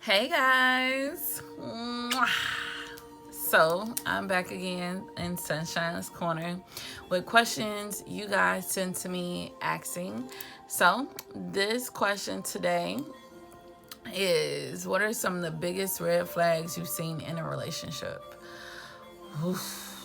Hey guys. Mwah. So I'm back again in Sunshine's Corner with questions you guys sent to me asking. So this question today is, what are some of the biggest red flags you've seen in a relationship?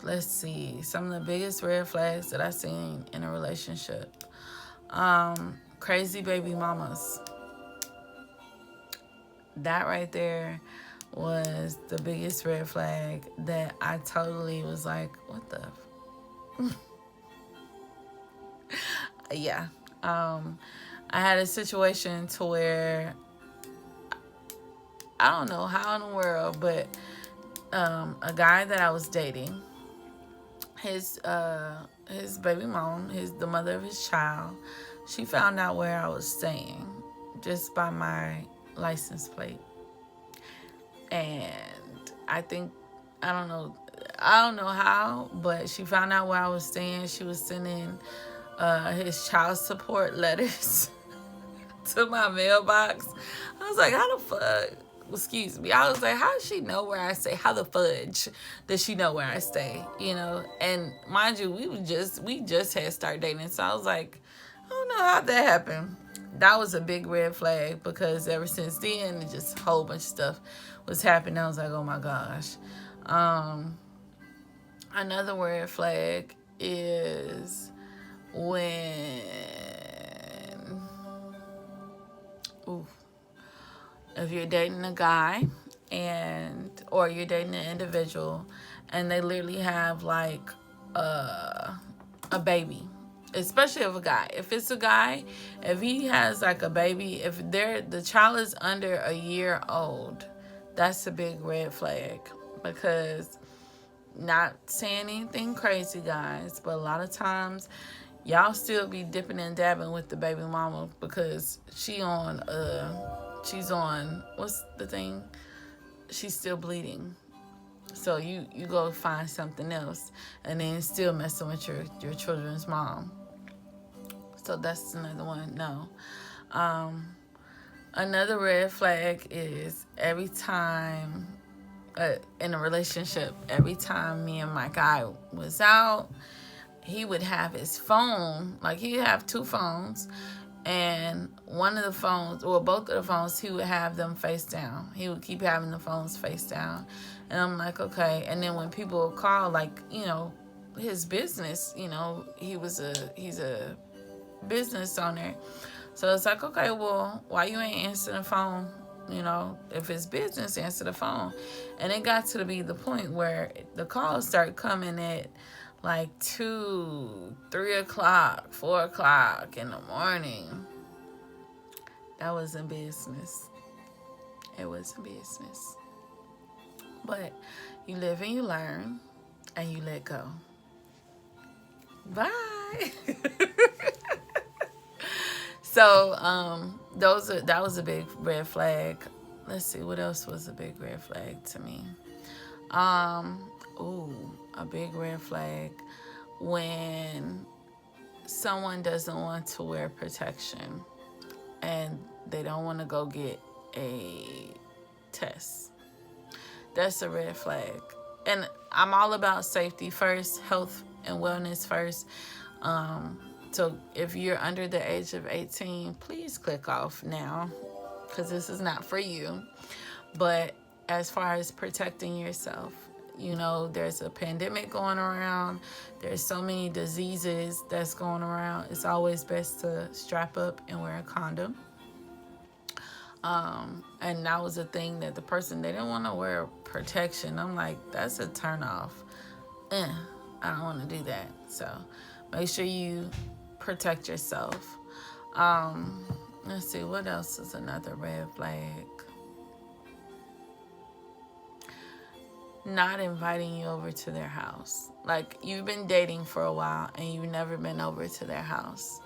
Let's see. Some of the biggest red flags that I've seen in a relationship. Crazy baby mamas. That right there was the biggest red flag that I totally was like, what the? Yeah. I had a situation to where I don't know how in the world, but a guy that I was dating, his baby mom, the mother of his child, she found out where I was staying just by my license plate. And I think, I don't know how, but she found out where I was staying. She was sending his child support letters to my mailbox. I was like, how the fuck? Excuse me. I was like, how does she know where I stay? How the fudge does she know where I stay? You know? And mind you, we just had started dating. So I was like, I don't know how that happened. That was a big red flag because ever since then, just a whole bunch of stuff was happening. I was like, oh my gosh. Another red flag is when, if you're dating a guy or you're dating an individual and they literally have like a baby, especially of a guy. If it's a guy, if he has like a baby, if the child is under a year old, that's a big red flag. Because, not saying anything crazy, guys, but a lot of times y'all still be dipping and dabbing with the baby mama because she's on what's the thing? She's still bleeding. So you go find something else and then still messing with your children's mom. So that's another one. No. Another red flag is every time in a relationship, every time me and my guy was out, he would have his phone, like he'd have two phones, and one of the phones, or both of the phones, he would have them face down. He would keep having the phones face down. And I'm like, okay. And then when people would call, like, his business, he's a business owner. So it's like, okay, well, why you ain't answering the phone? If it's business, answer the phone. And it got to be the point where the calls started coming at like 2, 3 o'clock, 4 o'clock in the morning. That wasn't business. It wasn't business. But you live and you learn and you let go. Bye. So, that was a big red flag. Let's see, what else was a big red flag to me? A big red flag when someone doesn't want to wear protection and they don't want to go get a test. That's a red flag. And I'm all about safety first, health and wellness first. So if you're under the age of 18, please click off now because this is not for you. But as far as protecting yourself, there's a pandemic going around. There's so many diseases that's going around. It's always best to strap up and wear a condom. And that was a thing that the person, they didn't want to wear protection. I'm like, that's a turn off. I don't want to do that. So make sure you protect yourself. Let's see, what else is another red flag? Not inviting you over to their house. Like, you've been dating for a while and you've never been over to their house.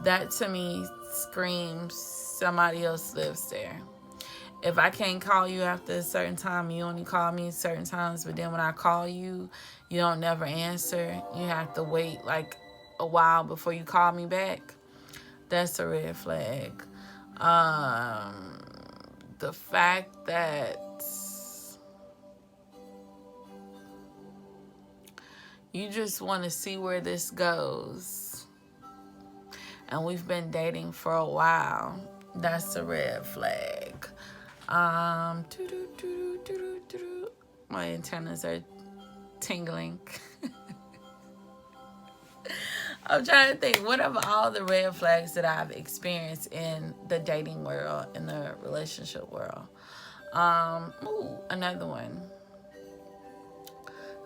That to me screams somebody else lives there. If I can't call you after a certain time, you only call me certain times, but then when I call you, you don't never answer. You have to wait like a while before you call me back. That's a red flag. the fact that you just want to see where this goes, and we've been dating for a while, that's a red flag. My antennas are tingling. I'm trying to think, what of all the red flags that I've experienced in the dating world, in the relationship world? Another one.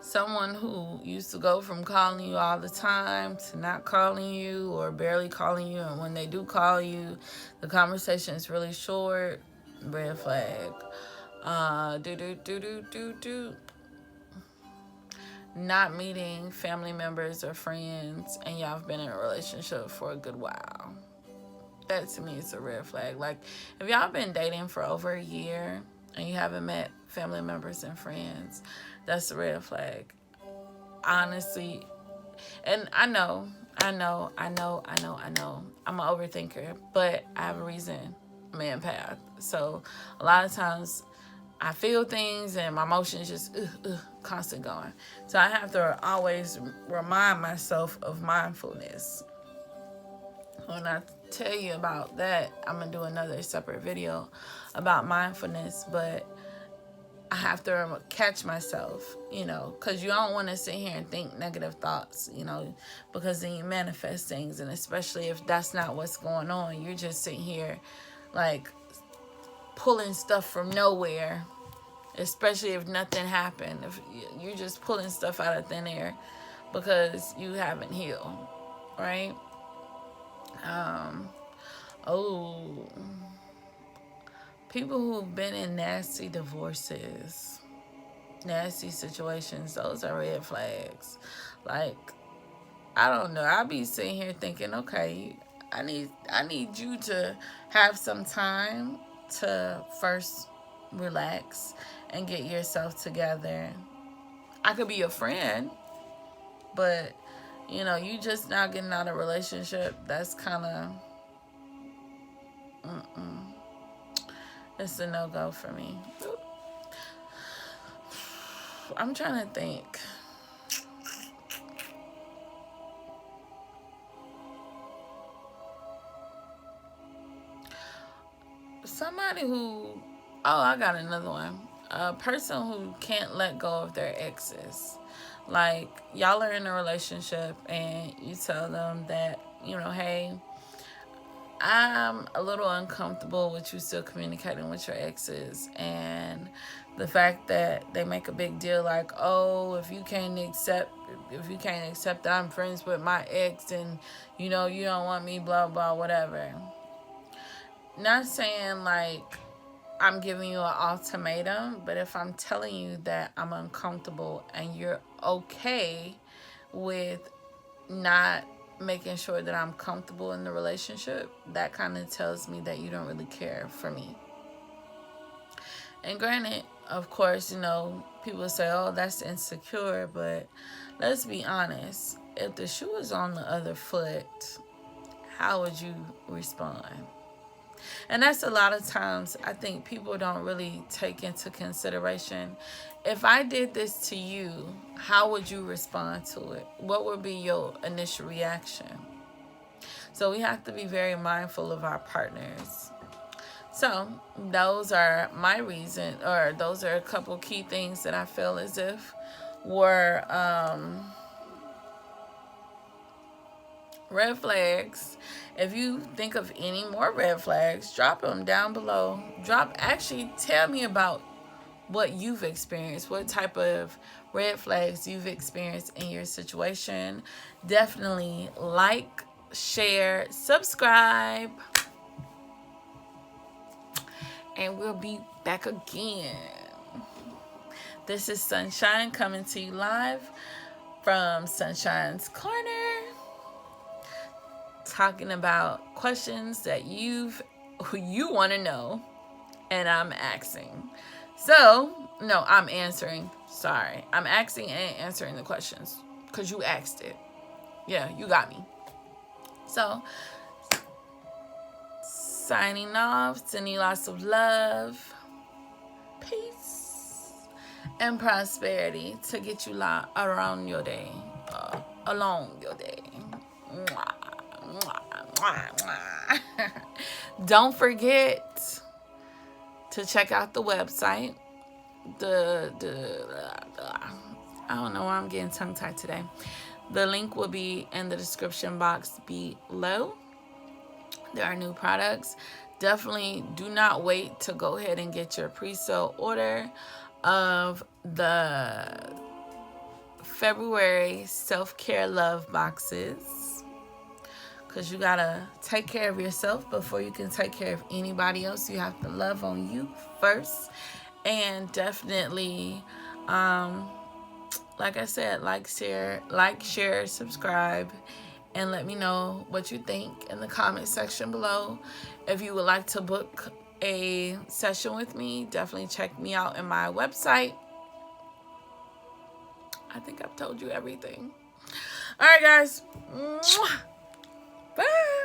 Someone who used to go from calling you all the time to not calling you or barely calling you, and when they do call you, the conversation is really short. Red flag. Not meeting family members or friends, and y'all have been in a relationship for a good while. That to me is a red flag. Like, if y'all been dating for over a year and you haven't met family members and friends, that's a red flag. Honestly, and I know. I'm an overthinker, but I have a reason, I'm an empath. So a lot of times I feel things and my emotions just constant going. So I have to always remind myself of mindfulness. When I tell you about that, I'm going to do another separate video about mindfulness, but I have to catch myself, because you don't want to sit here and think negative thoughts, because then you manifest things. And especially if that's not what's going on, you're just sitting here like pulling stuff from nowhere, especially if nothing happened. If you're just pulling stuff out of thin air because you haven't healed, right? People who've been in nasty divorces, nasty situations, those are red flags. Like, I don't know. I'll be sitting here thinking, okay, I need you to have some time to first relax and get yourself together. I could be your friend, but you just now getting out of a relationship, that's kind of it's a no-go for me. I'm trying to think. Somebody who, I got another one. A person who can't let go of their exes. Like, y'all are in a relationship and you tell them that, hey, I'm a little uncomfortable with you still communicating with your exes. And the fact that they make a big deal like, oh, if you can't accept that I'm friends with my ex, and you don't want me, blah, blah, whatever. Not saying like I'm giving you an ultimatum, but if I'm telling you that I'm uncomfortable and you're okay with not making sure that I'm comfortable in the relationship, that kind of tells me that you don't really care for me. And granted, of course, people say, oh, that's insecure, but let's be honest. If the shoe is on the other foot, how would you respond? And that's a lot of times I think people don't really take into consideration. If I did this to you, how would you respond to it? What would be your initial reaction? So we have to be very mindful of our partners. So those are my reason, or those are a couple key things that I feel as if were red flags. If you think of any more red flags, drop them down below. Tell me about what you've experienced, what type of red flags you've experienced in your situation. Definitely like, share, subscribe, and we'll be back again. This is Sunshine coming to you live from Sunshine's Corner, talking about questions that you want to know, and I'm asking. I'm answering. Sorry, I'm asking and answering the questions because you asked it. Yeah, you got me. So signing off. Sending you lots of love, peace, and prosperity to get you around your day, along your day. Mwah, mwah, mwah, mwah. Don't forget to check out the website. I don't know why I'm getting tongue-tied today. The link will be in the description box below. There are new products. Definitely do not wait to go ahead and get your pre-sale order of the February self-care love boxes, because you gotta take care of yourself before you can take care of anybody else. You have to love on you first. And definitely, like I said, like, share, subscribe, and let me know what you think in the comment section below. If you would like to book a session with me, definitely check me out in my website. I think I've told you everything. All right, guys. Bye.